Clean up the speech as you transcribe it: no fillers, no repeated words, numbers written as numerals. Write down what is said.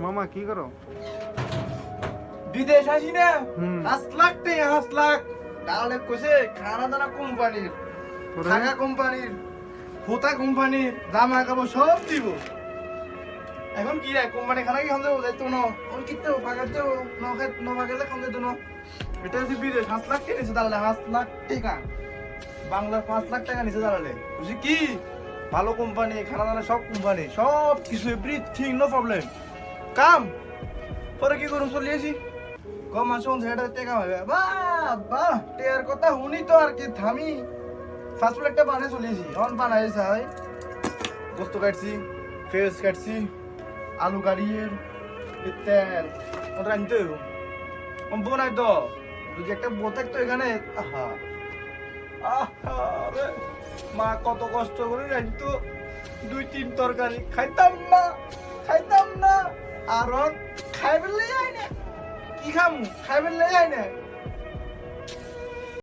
মামা কি করো? বিদেশ আসি না, হুম। 5 লাখ টাকা, 5 লাখ তাহলে কইছে খানা দানা কোম্পানির, তোরে? থাকা কোম্পানির, হোতা কোম্পানির, জামা কাপড় সব দিব। এখন কি রে, কোম্পানি খানা কি খান যাবো? যাইতো না, ওই কিনতে পাকাতে নভাগেলে খান যাইতো না। এটা হচ্ছে বিদেশ, 5 লাখ টাকা নিচে দাঁড়ালে, 5 লাখ টাকা বাংলার 5 লাখ টাকা নিচে দাঁড়ালে বুঝি কি ভালো কোম্পানি, খানা দানা সব কোম্পানি, সব কিছু এভরিথিং, নো প্রবলেম। কাম পরে কি করুন, চলে আসি কম আসুন সেটা টেকা হবে। বাহ বাহ, টেয়ার কথা শুনি তো আর কি থামি। ফার্স্ট প্লেটটা বানিয়ে চলে আসি, অন বানাই চাই গোস্ত কাটছি, ফেস কাটছি, আলু কাটিয়ে তেল ওটা আনতে বোনাই তো যদি একটা বউ থাকতো এখানে। আহা আহা রে, মা কত কষ্ট করে রাখতো, 2-3 তরকারি খাইতাম না। আর খাইবে লেগে আয় না, কি খামু খাইবে লেগে আয় না।